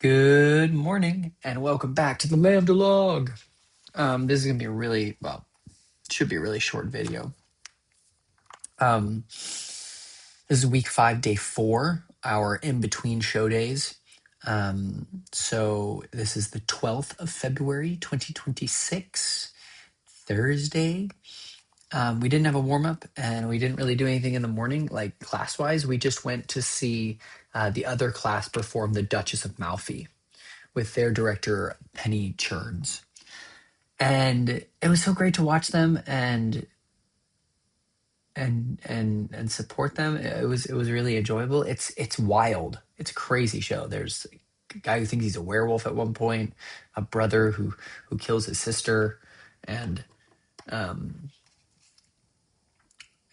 Good morning and welcome back to the LAMDA log. This is gonna be should be a really short video. This is week 5, day 4, our in-between show days. So this is the 12th of February, 2026, Thursday. We didn't have a warm-up and we didn't really do anything in the morning, like class-wise. We just went to see the other class perform The Duchess of Malfi with their director Penny Churns, and it was so great to watch them and support them. It was really enjoyable. It's wild. It's a crazy show. There's a guy who thinks he's a werewolf at one point, a brother who kills his sister, and um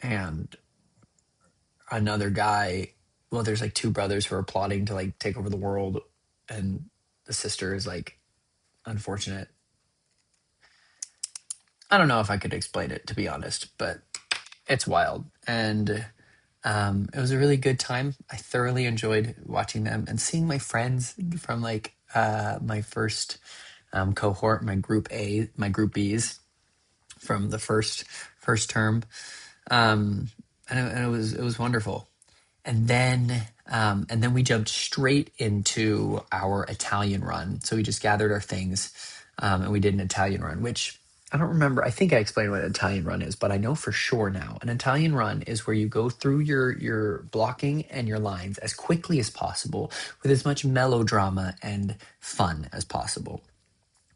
and another guy. Well, there's like two brothers who are plotting to like take over the world, and the sister is like unfortunate. I don't know if I could explain it, to be honest, but it's wild. And it was a really good time. I thoroughly enjoyed watching them and seeing my friends from like my first cohort, my group B's from the first term. And it was wonderful. And then we jumped straight into our Italian run. So we just gathered our things, and we did an Italian run, which I don't remember. I think I explained what an Italian run is, but I know for sure now. An Italian run is where you go through your blocking and your lines as quickly as possible with as much melodrama and fun as possible.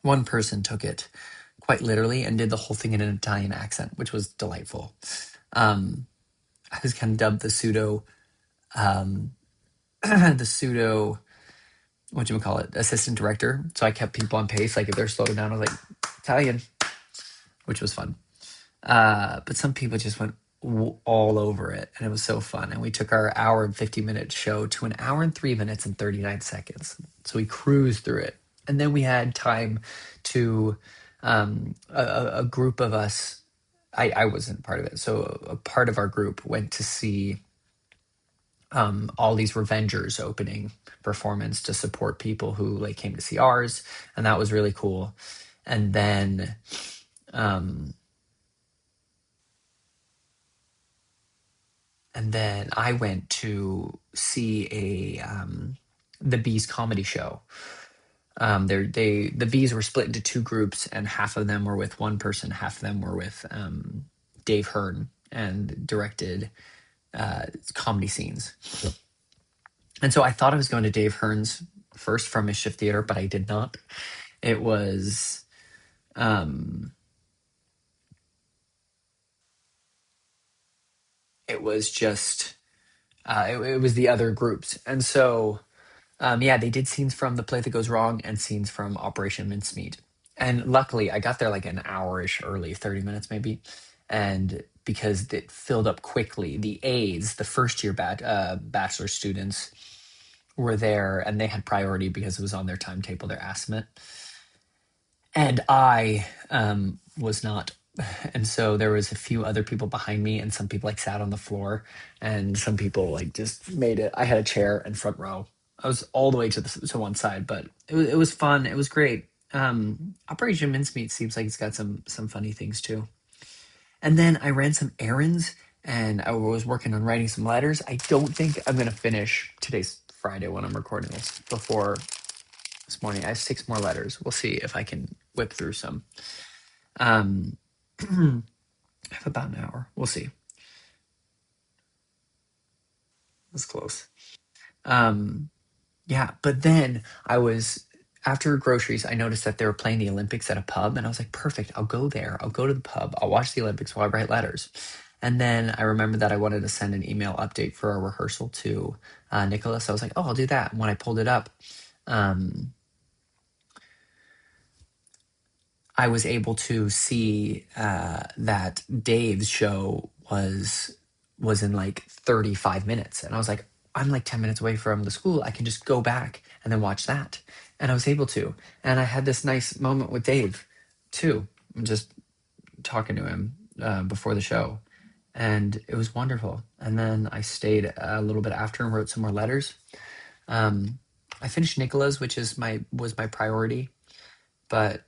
One person took it quite literally and did the whole thing in an Italian accent, which was delightful. I was kind of dubbed um, the pseudo assistant director. So I kept people on pace. Like if they're slowed down, I was like Italian, which was fun. But some people just went all over it, and it was so fun. And we took our hour and 50-minute show to an hour and 3 minutes and 39 seconds. So we cruised through it, and then we had time to a group of us. I wasn't part of it, so a part of our group went to see all these Revengers opening performance to support people who like came to see ours, and that was really cool. And then um, I went to see the Bees comedy show. The Bees were split into two groups, and half of them were with one person, half of them were with Dave Hearn, and directed comedy scenes. And so I thought I was going to Dave Hearn's first from Mischief Theater, but I did not. It was um, it was just it was the other groups, and so yeah, they did scenes from The Play That Goes Wrong and scenes from Operation Mincemeat. And luckily, I got there like an hour-ish early, 30 minutes maybe, and because it filled up quickly, the A's, the first year bachelor students, were there, and they had priority because it was on their timetable, their estimate. And I was not. And so there was a few other people behind me, and some people like sat on the floor, and some people like just made it. I had a chair in front row. I was all the way to one side, but it was fun. It was great. Operation Mincemeat seems like it's got some funny things too. And then I ran some errands, and I was working on writing some letters. I don't think I'm gonna finish today's Friday when I'm recording this before this morning. I have 6 more letters. We'll see if I can whip through some. Um, I have about an hour. We'll see. That's close. Um, yeah, but then I was after groceries. I noticed that they were playing the Olympics at a pub, and I was like, "Perfect! I'll go there. I'll go to the pub. I'll watch the Olympics while I write letters." And then I remembered that I wanted to send an email update for our rehearsal to Nicholas. I was like, "Oh, I'll do that." And when I pulled it up, um, I was able to see that Dave's show was in like 35 minutes. And I was like, I'm like 10 minutes away from the school. I can just go back and then watch that. And I was able to. And I had this nice moment with Dave too. I'm just talking to him before the show. And it was wonderful. And then I stayed a little bit after and wrote some more letters. Um, I finished Nicola's, which is was my priority. But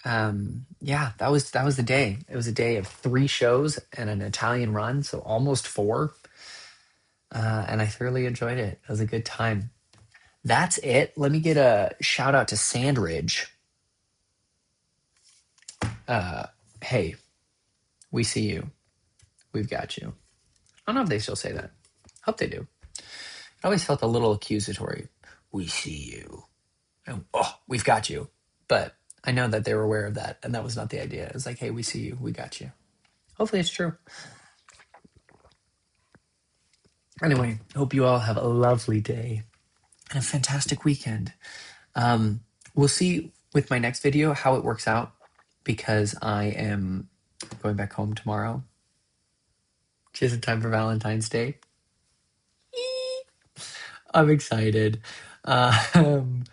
yeah, that was the day. It was a day of 3 shows and an Italian run, so almost 4. And I thoroughly enjoyed it. It was a good time. That's it. Let me get a shout out to Sandridge. Hey, we see you. We've got you. I don't know if they still say that. Hope they do. It always felt a little accusatory. We see you. And, oh, we've got you. But I know that they were aware of that, and that was not the idea. It's like, hey, we see you. We got you. Hopefully it's true. Anyway, hope you all have a lovely day and a fantastic weekend. We'll see with my next video how it works out because I am going back home tomorrow. Just in time for Valentine's Day. I'm excited. Um,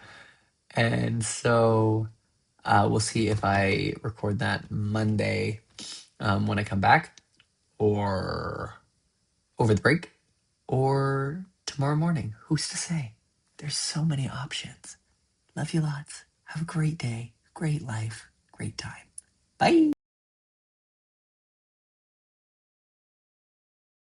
and so we'll see if I record that Monday when I come back, or over the break, or tomorrow morning. Who's to say? There's so many options. Love you lots. Have a great day, great life, great time. Bye.